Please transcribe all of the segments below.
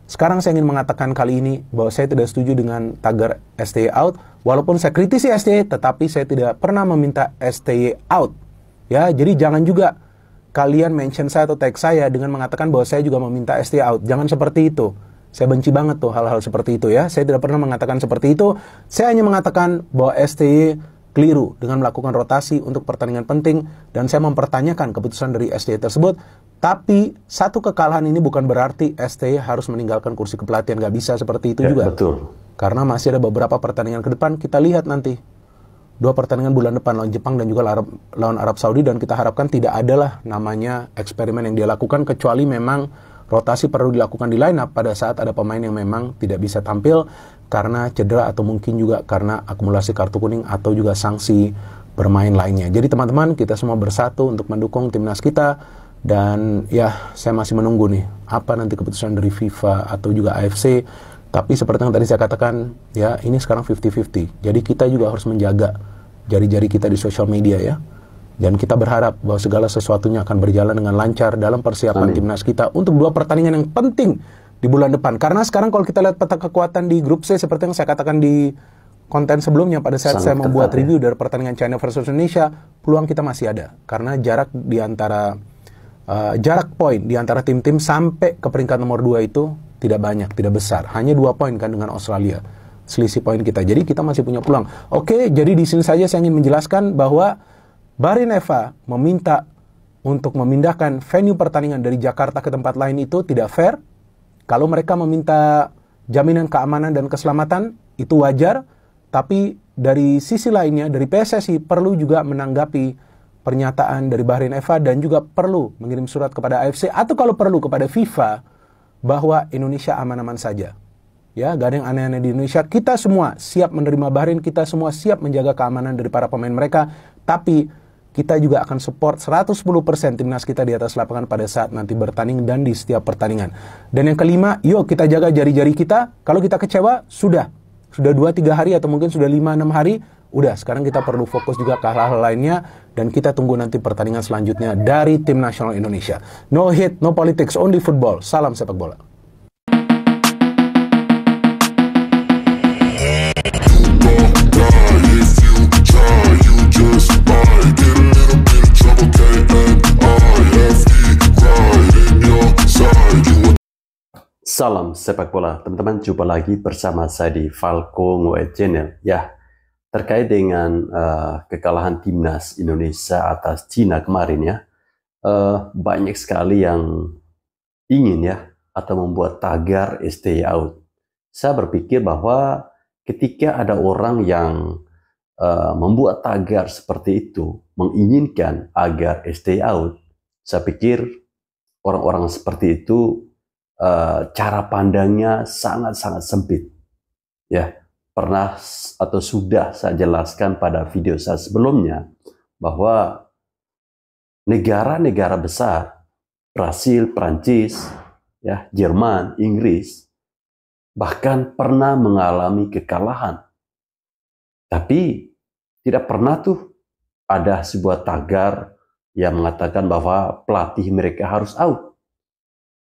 Sekarang saya ingin mengatakan kali ini bahwa saya tidak setuju dengan tagar STY out. Walaupun saya kritisi STY, tetapi saya tidak pernah meminta STY out. Ya, jadi jangan juga kalian mention saya atau tag saya dengan mengatakan bahwa saya juga meminta STY out. Jangan seperti itu. Saya benci banget tuh hal-hal seperti itu ya. Saya tidak pernah mengatakan seperti itu. Saya hanya mengatakan bahwa STY keliru dengan melakukan rotasi untuk pertandingan penting. Dan saya mempertanyakan keputusan dari STY tersebut. Tapi satu kekalahan ini bukan berarti STY harus meninggalkan kursi kepelatihan. Gak bisa seperti itu Ya, juga. betul. Karena masih ada beberapa pertandingan ke depan. Kita lihat nanti. 2 pertandingan bulan depan lawan Jepang dan juga lawan Arab Saudi. Dan kita harapkan tidak adalah namanya eksperimen yang dia lakukan. Kecuali memang rotasi perlu dilakukan di line up pada saat ada pemain yang memang tidak bisa tampil karena cedera atau mungkin juga karena akumulasi kartu kuning atau juga sanksi bermain lainnya. Jadi teman-teman, kita semua bersatu untuk mendukung timnas kita. Dan ya, saya masih menunggu nih apa nanti keputusan dari FIFA atau juga AFC. Tapi seperti yang tadi saya katakan, ya ini sekarang 50-50. Jadi kita juga harus menjaga jari-jari kita di sosial media ya. Dan kita berharap bahwa segala sesuatunya akan berjalan dengan lancar dalam persiapan timnas kita untuk 2 pertandingan yang penting di bulan depan. Karena sekarang kalau kita lihat peta kekuatan di grup C seperti yang saya katakan di konten sebelumnya pada saat saya membuat review dari pertandingan China versus Indonesia, peluang kita masih ada. Karena jarak di antara jarak poin di antara tim-tim sampai ke peringkat nomor 2 itu tidak banyak, tidak besar. Hanya 2 poin kan dengan Australia. Selisih poin kita. Jadi kita masih punya peluang. Oke, jadi di sini saja saya ingin menjelaskan bahwa Bahrain FA meminta untuk memindahkan venue pertandingan dari Jakarta ke tempat lain itu tidak fair. Kalau mereka meminta jaminan keamanan dan keselamatan, itu wajar. Tapi dari sisi lainnya, dari PSSI perlu juga menanggapi pernyataan dari Bahrain FA dan juga perlu mengirim surat kepada AFC atau kalau perlu kepada FIFA bahwa Indonesia aman-aman saja. Ya, gak ada yang aneh-aneh di Indonesia. Kita semua siap menerima Bahrain, kita semua siap menjaga keamanan dari para pemain mereka. Tapi kita juga akan support 110% timnas kita di atas lapangan pada saat nanti bertanding dan di setiap pertandingan. Dan yang kelima, yuk kita jaga jari-jari kita. Kalau kita kecewa, sudah 2-3 hari atau mungkin sudah 5-6 hari, udah sekarang kita perlu fokus juga ke hal-hal lainnya. Dan kita tunggu nanti pertandingan selanjutnya dari tim nasional Indonesia. No hate, no politics, only football. Salam sepak bola. Salam sepak bola, teman-teman. Jumpa lagi bersama saya di Falco Ngoe Channel. Ya, terkait dengan kekalahan timnas Indonesia atas Cina kemarin ya, banyak sekali yang ingin ya atau membuat tagar STY out. Saya berpikir bahwa ketika ada orang yang membuat tagar seperti itu, menginginkan agar STY out, saya pikir orang-orang seperti itu cara pandangnya sangat-sangat sempit. Ya, pernah atau sudah saya jelaskan pada video saya sebelumnya bahwa negara-negara besar, Brasil, Prancis, ya, Jerman, Inggris, bahkan pernah mengalami kekalahan. Tapi tidak pernah tuh ada sebuah tagar yang mengatakan bahwa pelatih mereka harus out.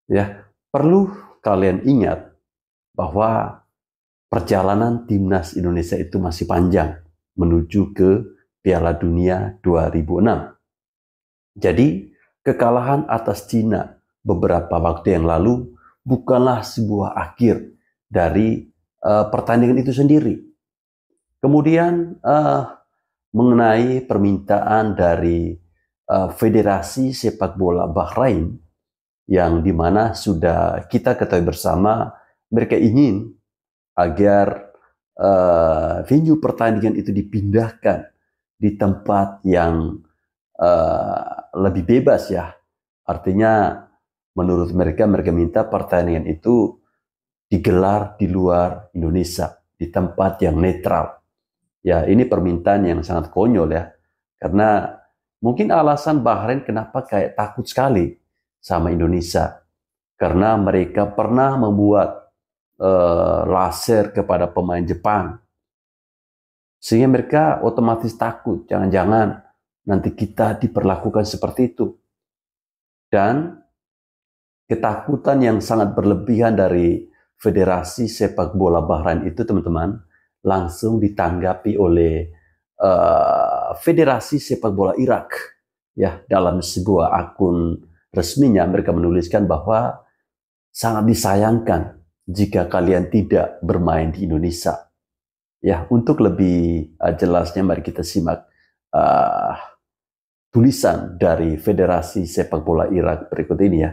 Ya, perlu kalian ingat bahwa perjalanan timnas Indonesia itu masih panjang menuju ke Piala Dunia 2006. Jadi, kekalahan atas Cina beberapa waktu yang lalu bukanlah sebuah akhir dari pertandingan itu sendiri. Kemudian mengenai permintaan dari Federasi Sepak Bola Bahrain, yang dimana sudah kita ketahui bersama mereka ingin agar venue pertandingan itu dipindahkan di tempat yang lebih bebas ya. Artinya menurut mereka minta pertandingan itu digelar di luar Indonesia, di tempat yang netral. Ya, ini permintaan yang sangat konyol ya. Karena mungkin alasan Bahrain kenapa kayak takut sekali sama Indonesia, karena mereka pernah membuat laser kepada pemain Jepang, sehingga mereka otomatis takut jangan-jangan nanti kita diperlakukan seperti itu. Dan ketakutan yang sangat berlebihan dari Federasi Sepak Bola Bahrain itu, teman-teman, langsung ditanggapi oleh Federasi Sepak Bola Irak. Ya, dalam sebuah akun resminya mereka menuliskan bahwa sangat disayangkan jika kalian tidak bermain di Indonesia. Ya, untuk lebih jelasnya mari kita simak tulisan dari Federasi Sepak Bola Irak berikut ini ya.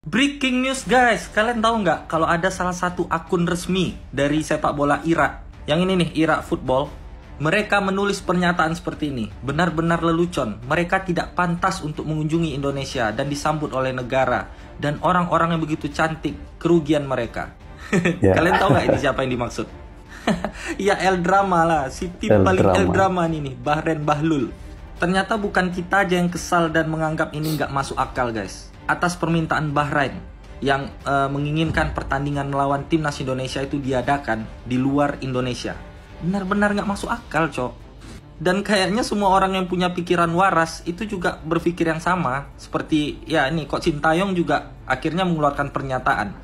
Breaking news guys, kalian tahu nggak kalau ada salah satu akun resmi dari sepak bola Irak, yang ini nih, Irak Football, mereka menulis pernyataan seperti ini, benar-benar lelucon, mereka tidak pantas untuk mengunjungi Indonesia dan disambut oleh negara dan orang-orang yang begitu cantik, kerugian mereka. Yeah. Kalian tahu nggak ini siapa yang dimaksud? Ya El Drama lah, si tim paling El Drama ini nih, Bahren Bahlul. Ternyata bukan kita aja yang kesal dan menganggap ini nggak masuk akal guys. Atas permintaan Bahrain yang menginginkan pertandingan melawan timnas Indonesia itu diadakan di luar Indonesia. Benar-benar nggak masuk akal, Cok. Dan kayaknya semua orang yang punya pikiran waras itu juga berpikir yang sama. Seperti, ya ini, Coach Sintayong juga akhirnya mengeluarkan pernyataan.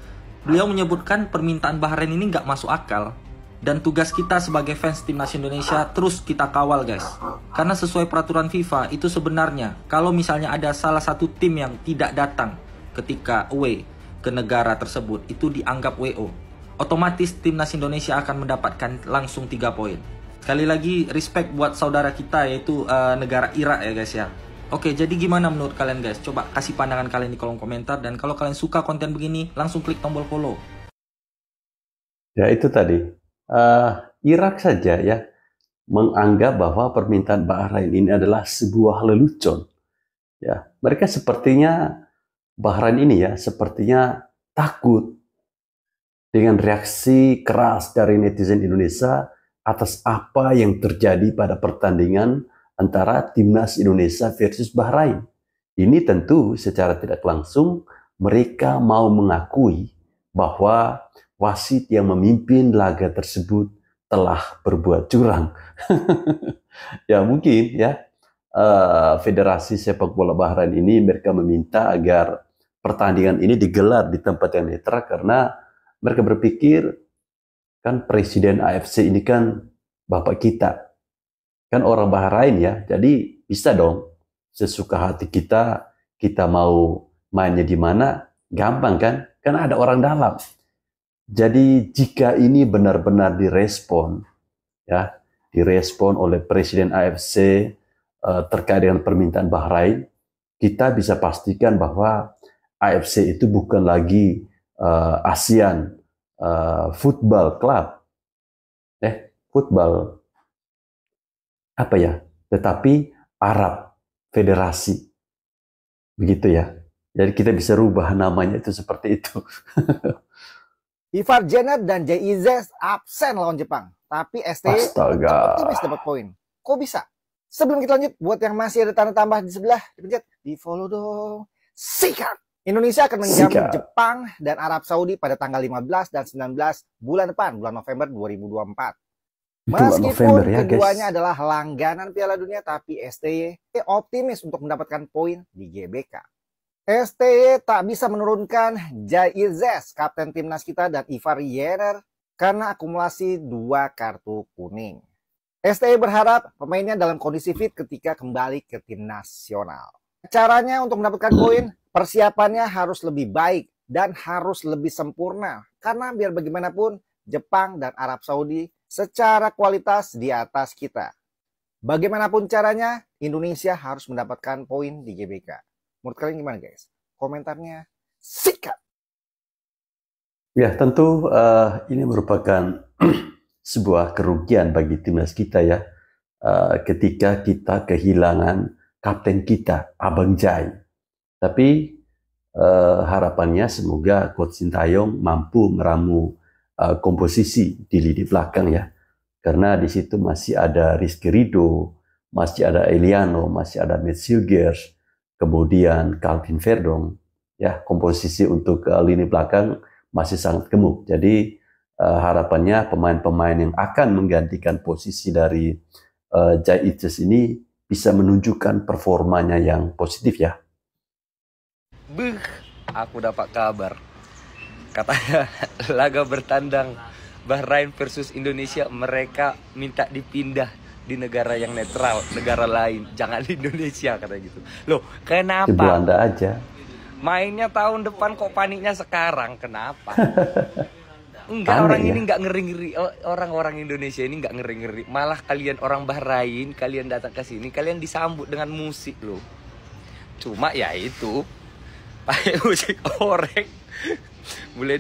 Beliau menyebutkan permintaan Bahrain ini nggak masuk akal. Dan tugas kita sebagai fans timnas Indonesia terus kita kawal guys. Karena sesuai peraturan FIFA itu sebenarnya kalau misalnya ada salah satu tim yang tidak datang ketika away ke negara tersebut itu dianggap WO. Otomatis timnas Indonesia akan mendapatkan langsung 3 poin. Sekali lagi respect buat saudara kita yaitu negara Irak ya guys ya. Oke, jadi gimana menurut kalian guys? Coba kasih pandangan kalian di kolom komentar. Dan kalau kalian suka konten begini langsung klik tombol follow. Ya itu tadi. Irak saja ya menganggap bahwa permintaan Bahrain ini adalah sebuah lelucon. Ya, mereka sepertinya Bahrain ini ya sepertinya takut dengan reaksi keras dari netizen Indonesia atas apa yang terjadi pada pertandingan antara timnas Indonesia versus Bahrain. Ini tentu secara tidak langsung mereka mau mengakui bahwa wasit yang memimpin laga tersebut telah berbuat curang. Ya mungkin ya Federasi Sepak Bola Bahrain ini mereka meminta agar pertandingan ini digelar di tempat yang netral karena mereka berpikir kan Presiden AFC ini kan bapak kita, kan orang Bahrain ya, jadi bisa dong sesuka hati kita, kita mau mainnya di mana gampang kan ada orang dalam. Jadi jika ini benar-benar direspon oleh Presiden AFC terkait dengan permintaan Bahrain, kita bisa pastikan bahwa AFC itu bukan lagi ASEAN Football Club, football apa ya, tetapi Arab Federasi, begitu ya. Jadi kita bisa rubah namanya itu seperti itu. Ivar Jenner dan JIZ absen lawan Jepang. Tapi STY optimis dapat poin. Kok bisa? Sebelum kita lanjut, buat yang masih ada tanda tambah di sebelah, dipencet, di follow dong. Sikat! Indonesia akan menjamu Jepang dan Arab Saudi pada tanggal 15 dan 19 bulan depan, bulan November 2024. Meskipun keduanya adalah langganan Piala Dunia, tapi STY optimis untuk mendapatkan poin di GBK. STY tak bisa menurunkan JIZ, kapten timnas kita, dan Ivar Jenner karena akumulasi 2 kartu kuning. STY berharap pemainnya dalam kondisi fit ketika kembali ke tim nasional. Caranya untuk mendapatkan poin, persiapannya harus lebih baik dan harus lebih sempurna. Karena biar bagaimanapun, Jepang dan Arab Saudi secara kualitas di atas kita. Bagaimanapun caranya, Indonesia harus mendapatkan poin di GBK. Menurut kalian gimana guys? Komentarnya sikat! Ya tentu ini merupakan sebuah kerugian bagi timnas kita ya. Ketika kita kehilangan kapten kita, Abang Jai. Tapi harapannya semoga Coach Sintayong mampu meramu komposisi di lini belakang ya. Karena di situ masih ada Rizky Ridho, masih ada Eliano, masih ada Matt Silgers, kemudian Calvin Verdong, ya komposisi untuk lini belakang masih sangat gemuk. Jadi harapannya pemain-pemain yang akan menggantikan posisi dari JIZ ini bisa menunjukkan performanya yang positif ya. aku dapat kabar. Katanya laga bertandang Bahrain versus Indonesia, mereka minta dipindah di negara yang netral, negara lain, jangan di Indonesia, katanya gitu. Loh, kenapa? Di Belanda aja. Mainnya tahun depan kok paniknya sekarang, kenapa? Enggak, Aneh orang ya? ini enggak ngeri-ngeri. Orang-orang Indonesia ini enggak ngeri-ngeri. Malah kalian orang Bahrain, kalian datang ke sini, kalian disambut dengan musik loh. Cuma ya itu, pakai musik orek. Mulai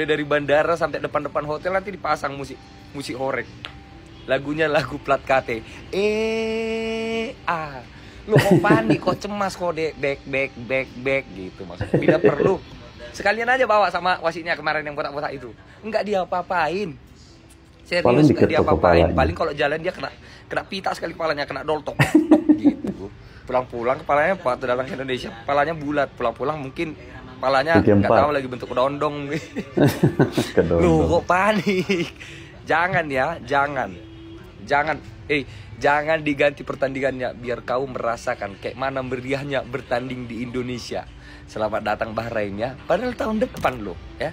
dari bandara sampai depan-depan hotel nanti dipasang musik horek. Lagunya lagu plat KT. Lu kok panik, kok cemas, kok back gitu maksudnya. Bila perlu sekalian aja bawa sama wasitnya kemarin yang botak-botak itu. Enggak dia apa-apain. Serius enggak dia apa-apain. Paling kalau jalan dia kena pita sekali kepalanya, kena doltok gitu. Pulang-pulang kepalanya waktu datang ke Indonesia, kepalanya bulat. Pulang-pulang mungkin kepalanya enggak tahu lagi bentuk kedondong. Lu kok panik? Jangan ya, jangan. Jangan diganti pertandingannya biar kau merasakan kayak mana meriahnya bertanding di Indonesia. Selamat datang Bahrain ya. Padahal tahun depan loh ya.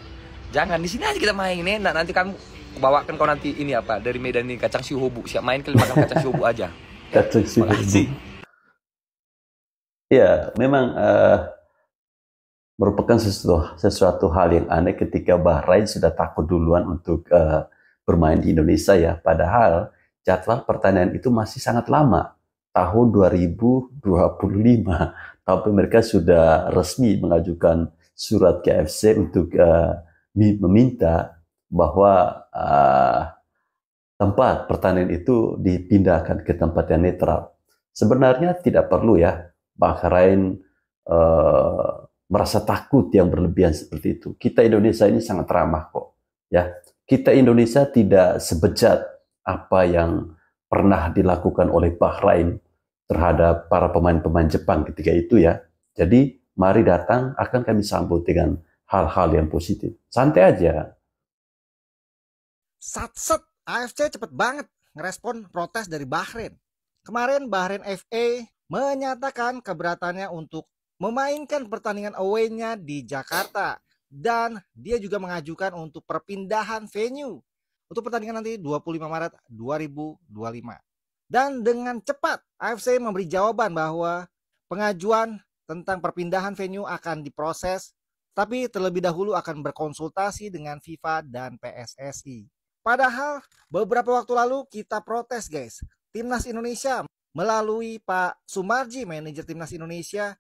Jangan di sini aja kita main enak. Nanti kamu bawakan kau nanti ini apa dari Medan ini kacang sihobu. Siap main kali makan kacang sihobu aja. Kacang sihobu. Ya, memang merupakan sesuatu hal yang aneh ketika Bahrain sudah takut duluan untuk bermain di Indonesia ya. Padahal jadwal pertandingan itu masih sangat lama. Tahun 2025. Tapi mereka sudah resmi mengajukan surat ke AFC untuk meminta bahwa tempat pertandingan itu dipindahkan ke tempat yang netral. Sebenarnya tidak perlu ya Bahrain merasa takut yang berlebihan seperti itu. Kita Indonesia ini sangat ramah kok. Ya, kita Indonesia tidak sebejat apa yang pernah dilakukan oleh Bahrain terhadap para pemain-pemain Jepang ketika itu ya. Jadi mari datang, akan kami sambut dengan hal-hal yang positif. Santai aja. Satset, AFC cepet banget ngerespon protes dari Bahrain. Kemarin Bahrain FA menyatakan keberatannya untuk memainkan pertandingan away-nya di Jakarta. Dan dia juga mengajukan untuk perpindahan venue untuk pertandingan nanti 25 Maret 2025. Dan dengan cepat AFC memberi jawaban bahwa pengajuan tentang perpindahan venue akan diproses, tapi terlebih dahulu akan berkonsultasi dengan FIFA dan PSSI. Padahal beberapa waktu lalu kita protes guys. Timnas Indonesia melalui Pak Sumarji, manajer Timnas Indonesia,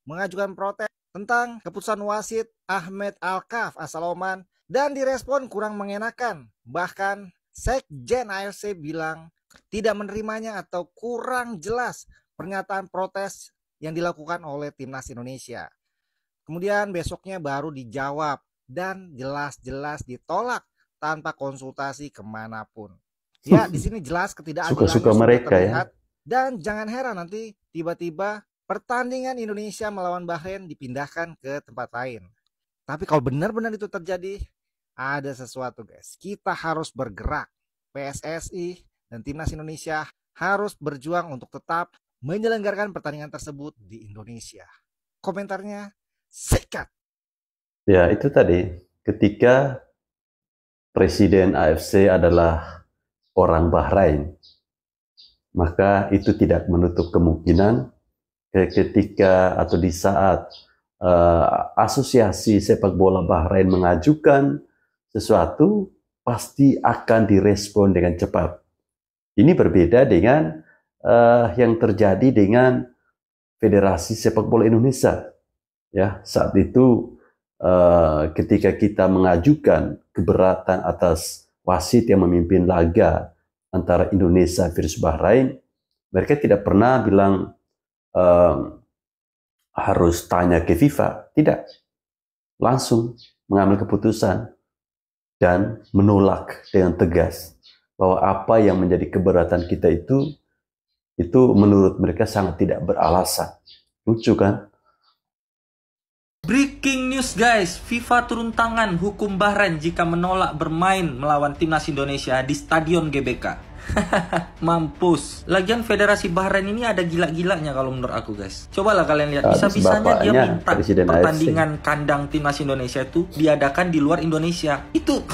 mengajukan protes tentang keputusan wasit Ahmed Alkaf asal Oman dan direspon kurang mengenakan. Bahkan Sekjen AFC bilang tidak menerimanya atau kurang jelas pernyataan protes yang dilakukan oleh Timnas Indonesia. Kemudian besoknya baru dijawab dan jelas-jelas ditolak tanpa konsultasi kemanapun. Ya, di sini jelas ketidakadilan suka-suka mereka terlihat, ya. Dan jangan heran nanti tiba-tiba pertandingan Indonesia melawan Bahrain dipindahkan ke tempat lain. Tapi kalau benar-benar itu terjadi, ada sesuatu guys. Kita harus bergerak. PSSI dan Timnas Indonesia harus berjuang untuk tetap menyelenggarakan pertandingan tersebut di Indonesia. Komentarnya sikat. Ya, itu tadi. Ketika Presiden AFC adalah orang Bahrain, maka itu tidak menutup kemungkinan ketika atau di saat Asosiasi Sepak Bola Bahrain mengajukan sesuatu, pasti akan direspon dengan cepat. Ini berbeda dengan yang terjadi dengan Federasi Sepak Bola Indonesia. Ya, saat itu ketika kita mengajukan keberatan atas wasit yang memimpin laga antara Indonesia versus Bahrain, mereka tidak pernah bilang harus tanya ke FIFA. Tidak. Langsung mengambil keputusan dan menolak dengan tegas bahwa apa yang menjadi keberatan kita itu menurut mereka sangat tidak beralasan. Lucu kan? Breaking news Mampus guys, FIFA turun tangan hukum Bahrain jika menolak bermain melawan timnas Indonesia di Stadion GBK. Mampus. Lagian Federasi Bahrain ini ada gila-gilanya kalau menurut aku guys. Cobalah kalian lihat, bisa-bisanya dia minta pertandingan kandang timnas Indonesia itu diadakan di luar Indonesia. Itu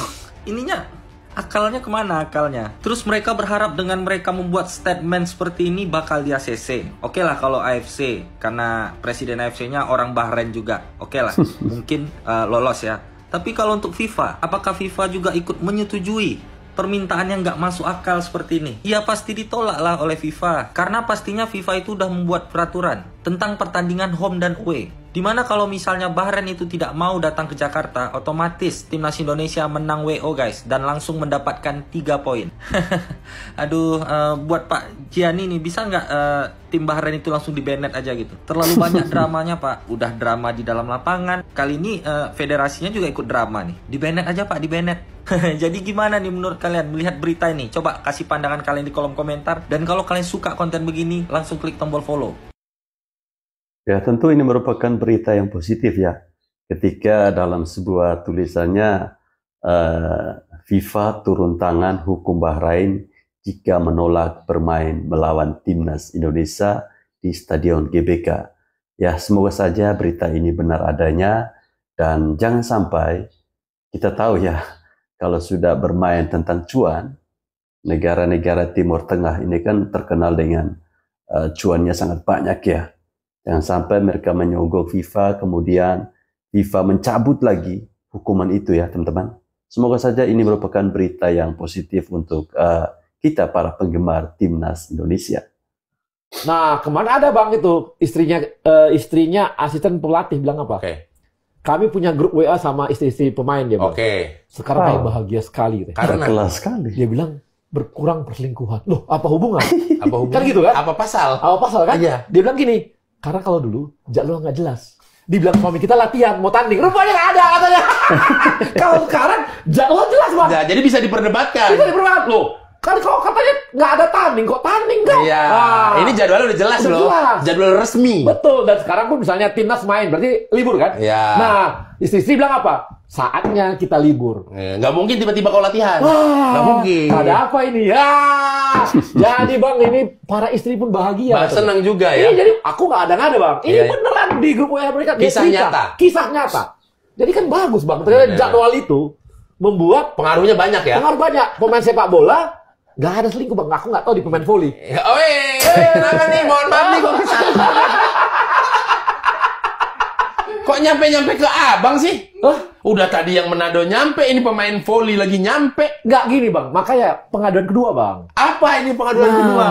ininya akalnya kemana akalnya? Terus mereka berharap dengan mereka membuat statement seperti ini bakal di ACC. Oke lah kalau AFC, karena presiden AFC-nya orang Bahrain juga. Oke lah, mungkin lolos ya. Tapi kalau untuk FIFA, apakah FIFA juga ikut menyetujui permintaan yang nggak masuk akal seperti ini? Ya pasti ditolak lah oleh FIFA. Karena pastinya FIFA itu udah membuat peraturan tentang pertandingan home dan away. Dimana kalau misalnya Bahrain itu tidak mau datang ke Jakarta, otomatis timnas Indonesia menang WO guys, dan langsung mendapatkan 3 poin. Aduh, buat Pak Gianni nih, bisa nggak tim Bahrain itu langsung di-banned aja gitu? Terlalu banyak dramanya Pak, udah drama di dalam lapangan, kali ini federasinya juga ikut drama nih. Di-banned aja Pak, di-banned. Jadi gimana nih menurut kalian melihat berita ini? Coba kasih pandangan kalian di kolom komentar. Dan kalau kalian suka konten begini, langsung klik tombol follow. Ya, tentu ini merupakan berita yang positif ya. Ketika dalam sebuah tulisannya FIFA turun tangan hukum Bahrain jika menolak bermain melawan timnas Indonesia di Stadion GBK. Ya, semoga saja berita ini benar adanya dan jangan sampai kita tahu ya, kalau sudah bermain tentang cuan, negara-negara Timur Tengah ini kan terkenal dengan cuannya sangat banyak ya. Jangan sampai mereka menyogok FIFA, kemudian FIFA mencabut lagi hukuman itu ya teman-teman. Semoga saja ini merupakan berita yang positif untuk kita para penggemar timnas Indonesia. Nah, kemana ada Bang itu istrinya asisten pelatih bilang apa? Kami punya grup WA sama istri-istri pemain dia bilang. Sekarang kayak bahagia sekali. Karena kelas sekali. Dia bilang berkurang perselingkuhan. Loh, apa hubungan? Apa hubungan? Kan gitu kan? Apa pasal? Apa pasal kan? Iya. Dia bilang gini, karena kalau dulu jadwal nggak jelas. Dibilang suami kita latihan, mau tanding. Rupanya nggak ada katanya. Kalau sekarang jadwal jelas Bang. Nah, jadi bisa diperdebatkan. Bisa diperdebatkan loh. Kan kalau katanya nggak ada tanding, kok tanding kan? Iya. Ini jadwalnya udah jelas udah loh. Jelas. Jadwal resmi. Betul. Dan sekarang pun misalnya timnas main, berarti libur kan? Iya. Nah, istri bilang apa? Saatnya kita libur. Nggak mungkin tiba-tiba kau latihan. Nggak mungkin. Ada apa ini? Ya. Jadi Bang, ini para istri pun bahagia. Senang juga ya. Iya, jadi aku nggak ada Bang. Ini beneran di grup WA mereka. Kisah nyata. Kisah nyata. Jadi kan bagus Bang. Ternyata jadwal itu membuat pengaruhnya banyak ya. Pengaruh banyak. Pemain sepak bola nggak ada selingkuh Bang. Aku nggak tahu di pemain voli. Kenapa nih? Mohon maaf nih kok kok nyampe ke abang sih? Udah tadi yang Manado nyampe, ini pemain voli lagi nyampe. Nggak gini Bang, makanya pengaduan kedua Bang. Apa ini pengaduan kedua?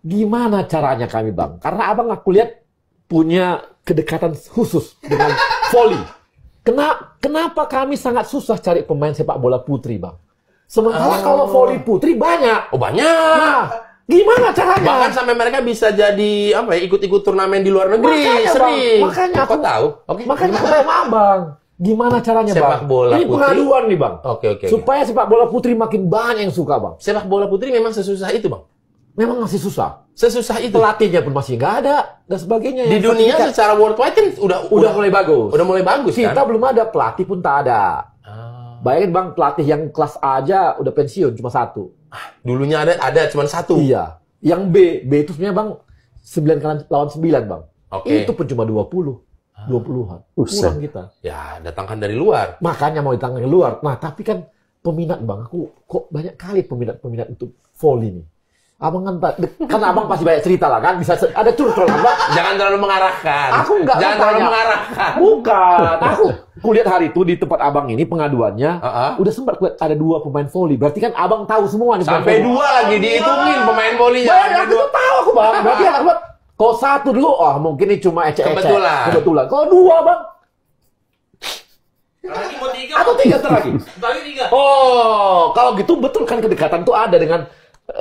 Gimana caranya kami Bang? Karena abang aku lihat punya kedekatan khusus dengan voli. Kenapa kami sangat susah cari pemain sepak bola putri Bang? Sementara kalau voli putri banyak. Oh banyak. Nah, gimana caranya? Bahkan sampai mereka bisa jadi apa ya, ikut-ikut turnamen di luar negeri. Makanya, sering. Bang, makanya aku tahu. Makanya aku tanya sama abang. Gimana caranya sepak Bang? Bola ini putri? pengaduan nih Bang. Oke. Supaya sepak bola putri makin banyak yang suka Bang. Sepak bola putri memang sesusah itu Bang? Memang masih susah. Sesusah itu. Pelatihnya pun masih nggak ada dan sebagainya. Di dunia secara worldwide kan udah mulai bagus. Udah mulai bagus Kita kan? belum ada, pelatih pun tak ada. Bayangin Bang, pelatih yang kelas A aja udah pensiun cuma 1. Dulunya ada cuma 1. Iya. Yang B itu sebenarnya Bang 9 lawan 9 Bang. Itu pun cuma 20-an. Kurang kita. Ya, datangkan dari luar. Makanya mau datangkan dari luar. Nah, tapi kan peminat Bang, aku kok banyak kali peminat untuk volley nih. Abang kan abang pasti banyak cerita lah kan, bisa ada curcol Bang. Jangan terlalu mengarahkan. Aku enggak. Jangan terlalu mengarahkan. Bukan. Aku kulihat hari itu di tempat abang ini pengaduannya, udah sempat kulihat ada 2 pemain volley. Berarti kan abang tahu semua nih. Sampai 2 lagi dihitungin pemain volleynya. Aku tuh tahu aku Bang. Berarti aku buat kalau 1 dulu, mungkin ini cuma ecek-ecek. Kebetulan. Kalau 2 Bang. Atau 3 lagi. Oh, kalau gitu betul kan kedekatan tuh ada dengan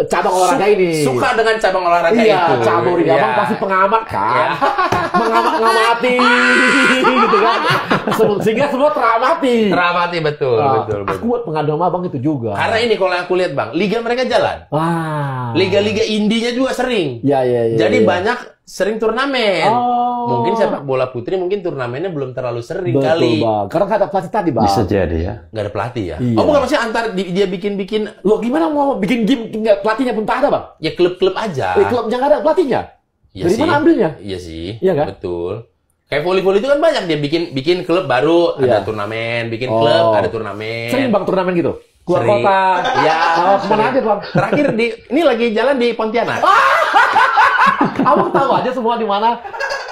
cabang olahraga ini. Suka dengan cabang olahraga itu. Iya, cabang ini abang pasti pengamat kan. Mengamati gitu kan. Sehingga semua teramati. Teramati betul. Aku buat pengaduan sama abang itu juga. Karena ini kalau aku lihat Bang, liga mereka jalan. Liga-liga indinya juga sering. Iya. Jadi banyak sering turnamen. Mungkin sepak bola putri mungkin turnamennya belum terlalu sering. Betul, kali. Bang. Karena nggak ada pelatih tadi, Bang. Bisa jadi ya. Nggak ada pelatih ya? Iya. Oh bukan, maksudnya antar dia bikin-bikin. Lo gimana mau bikin game pelatihnya pun tak ada, Bang? Ya klub-klub aja. Klubnya nggak ada pelatihnya. Iya Dari sih. mana ambilnya? Iya sih. Iya kan? Betul. Kayak voli-voli itu kan banyak, dia bikin klub baru, ada turnamen, bikin klub, ada turnamen. Sering, Bang, turnamen gitu? Keluar Sering. kota. Iya. Kemana aja, Bang? Terakhir ini lagi jalan di Pontianak. Abang tahu aja semua di mana.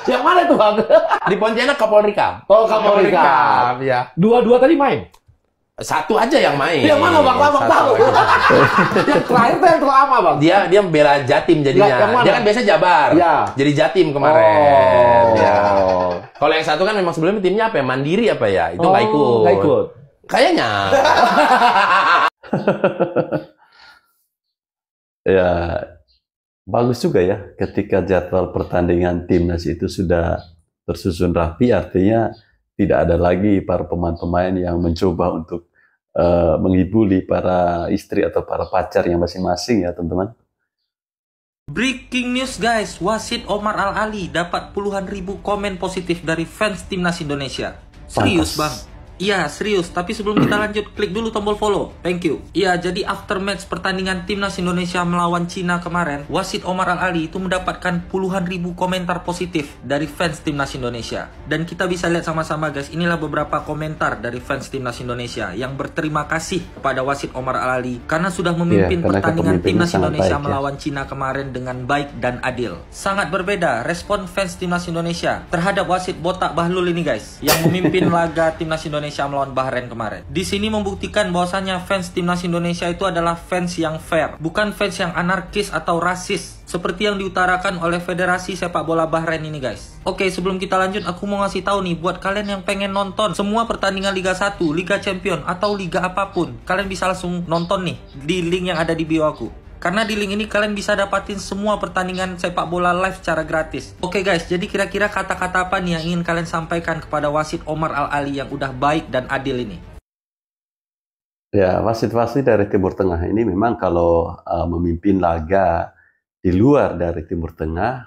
Yang mana itu, Bang? Di Pontianak Kapolri Cup. Oh, Kapolri Cup. Ya. Dua-dua tadi main. Satu aja yang main. Yang mana, Bang? Abang Satu tahu. aja. Yang terakhir tuh yang terlama, Bang. Dia bela Jatim jadinya. Yang mana? Dia kan biasa Jabar. Ya. Jadi Jatim kemarin. Oh. Ya. Kalau yang satu kan memang sebelumnya timnya apa ya? Mandiri apa ya? Itu nggak ikut. Nggak ikut. Kayaknya. Ya, bagus juga ya ketika jadwal pertandingan timnas itu sudah tersusun rapi, artinya tidak ada lagi para pemain-pemain yang mencoba untuk menghibuli para istri atau para pacar yang masing-masing ya teman-teman. Breaking news guys, wasit Omar Al-Ali dapat puluhan ribu komen positif dari fans timnas Indonesia. Serius bang? Iya serius, tapi sebelum kita lanjut klik dulu tombol follow, thank you. Iya, jadi after match pertandingan timnas Indonesia melawan Cina kemarin, wasit Omar Al-Ali itu mendapatkan puluhan ribu komentar positif dari fans timnas Indonesia. Dan kita bisa lihat sama-sama guys, inilah beberapa komentar dari fans timnas Indonesia yang berterima kasih kepada wasit Omar Al-Ali karena sudah memimpin pertandingan timnas Indonesia melawan Cina kemarin dengan baik dan adil. Sangat berbeda respon fans timnas Indonesia terhadap wasit botak Bahlul ini guys, yang memimpin laga timnas Indonesia melawan Bahrain kemarin. Di sini membuktikan bahwasannya fans timnas Indonesia itu adalah fans yang fair, bukan fans yang anarkis atau rasis seperti yang diutarakan oleh Federasi Sepak Bola Bahrain ini guys. Oke, sebelum kita lanjut aku mau ngasih tahu nih buat kalian yang pengen nonton semua pertandingan Liga 1, Liga Champion atau liga apapun, kalian bisa langsung nonton nih di link yang ada di bio aku. Karena di link ini kalian bisa dapatin semua pertandingan sepak bola live secara gratis. Oke guys, jadi kira-kira kata-kata apa nih yang ingin kalian sampaikan kepada wasit Omar Al-Ali yang udah baik dan adil ini? Ya, wasit-wasit dari Timur Tengah ini memang kalau memimpin laga di luar dari Timur Tengah,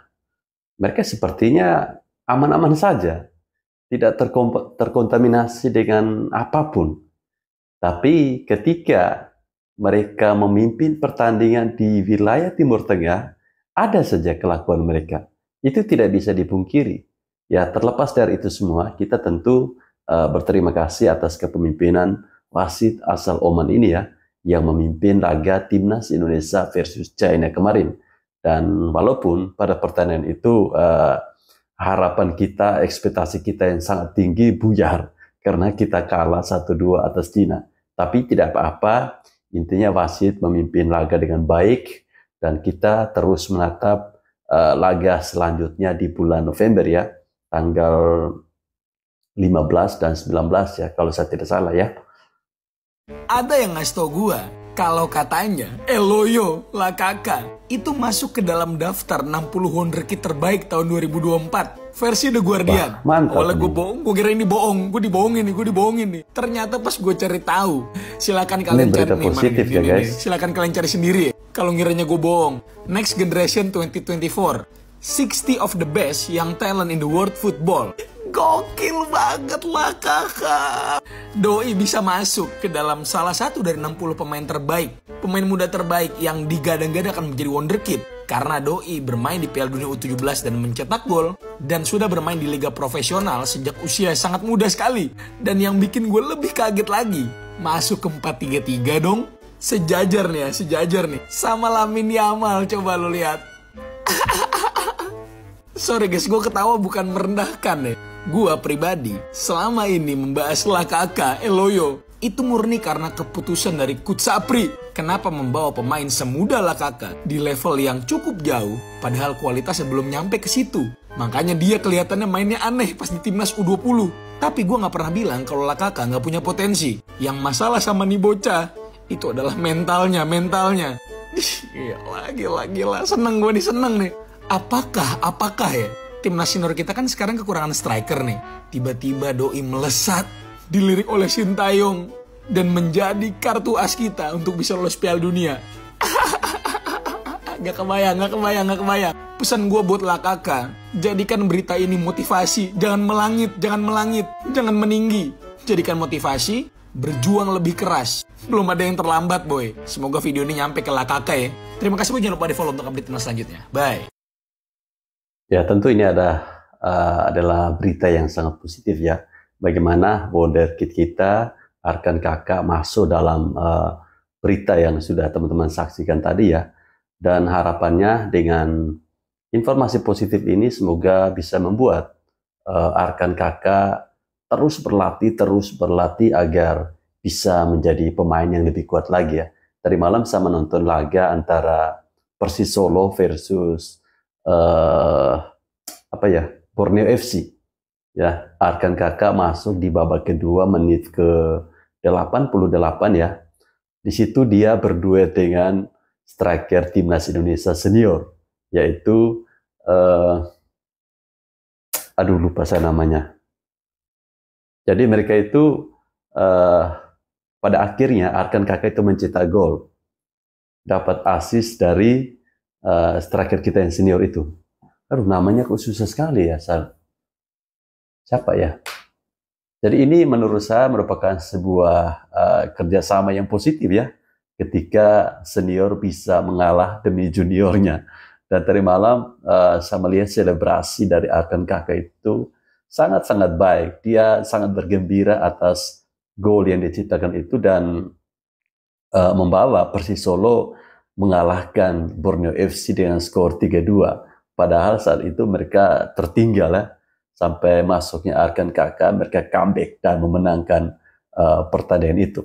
mereka sepertinya aman-aman saja. Tidak terkontaminasi dengan apapun. Tapi ketika mereka memimpin pertandingan di wilayah Timur Tengah, ada saja kelakuan mereka. Itu tidak bisa dipungkiri. Ya, terlepas dari itu semua, kita tentu berterima kasih atas kepemimpinan wasit asal Oman ini ya, yang memimpin laga timnas Indonesia versus China kemarin. Dan walaupun pada pertandingan itu harapan kita, ekspektasi kita yang sangat tinggi buyar karena kita kalah 1-2 atas China. Tapi tidak apa-apa. Intinya wasit memimpin laga dengan baik dan kita terus menatap laga selanjutnya di bulan November ya, tanggal 15 dan 19 ya kalau saya tidak salah ya. Ada yang ngasih tau gua kalau katanya Eloyo Lakaka itu masuk ke dalam daftar 60 wonderkid terbaik tahun 2024 versi The Guardian. Awalnya gue bohong, gue kira ini bohong, gue dibohongin nih. Ternyata pas gue cari tahu, silakan kalian cari nih, silakan kalian cari sendiri. Kalau ngiranya gue bohong, Next Generation 2024, 60 of the best young talent in the world football. Gokil banget lah kakak. Doi bisa masuk ke dalam salah satu dari 60 pemain terbaik, pemain muda terbaik yang digadang-gadang akan menjadi wonderkid. Karena Doi bermain di Piala Dunia U17 dan mencetak gol, dan sudah bermain di liga profesional sejak usia sangat muda sekali. Dan yang bikin gue lebih kaget lagi, masuk ke 4-3-3 dong. Sejajar nih sama Lamine Yamal, coba lo lihat. Sorry guys, gue ketawa bukan merendahkan ya. Gue pribadi selama ini membahas Lakaka, Eloyo, itu murni karena keputusan dari Coach Sapri. Kenapa membawa pemain semuda Lakaka di level yang cukup jauh, padahal kualitasnya belum nyampe ke situ. Makanya dia kelihatannya mainnya aneh pas di timnas U20. Tapi gue gak pernah bilang kalau Lakaka gak punya potensi. Yang masalah sama nih bocah, itu adalah mentalnya. Gila. Seneng nih. Apakah ya? Timnas senior kita kan sekarang kekurangan striker nih. Tiba-tiba Doi melesat, dilirik oleh Sintayong, dan menjadi kartu as kita untuk bisa lolos Piala Dunia. Gak kebayang. Pesan gue buat Lakaka, jadikan berita ini motivasi. Jangan melangit, jangan meninggi. Jadikan motivasi, berjuang lebih keras. Belum ada yang terlambat, boy. Semoga video ini nyampe ke Lakaka ya. Terima kasih, boy. Jangan lupa di follow untuk update timnas selanjutnya. Bye. Ya, tentu ini adalah berita yang sangat positif ya. Bagaimana wonderkid kita, Arkan Kakak masuk dalam berita yang sudah teman-teman saksikan tadi ya. Dan harapannya dengan informasi positif ini semoga bisa membuat Arkan Kakak terus berlatih agar bisa menjadi pemain yang lebih kuat lagi ya. Tadi malam saya menonton laga antara Persis Solo versus Borneo FC. Ya, Arkan Kakak masuk di babak kedua menit ke 88 ya. Di situ dia berduet dengan striker timnas Indonesia senior, yaitu lupa saya namanya. Jadi mereka itu pada akhirnya Arkan Kakak itu mencetak gol, dapat assist dari striker kita yang senior itu. Namanya kok susah sekali ya. Siapa ya? Jadi ini menurut saya merupakan sebuah kerjasama yang positif ya, ketika senior bisa mengalah demi juniornya. Dan tadi malam saya melihat selebrasi dari Arkan Kakak itu sangat-sangat baik. Dia sangat bergembira atas gol yang diciptakan itu dan membawa Persis Solo mengalahkan Borneo FC dengan skor 3-2. Padahal saat itu mereka tertinggal ya. Sampai masuknya Arkan Kakak, mereka comeback dan memenangkan pertandingan itu.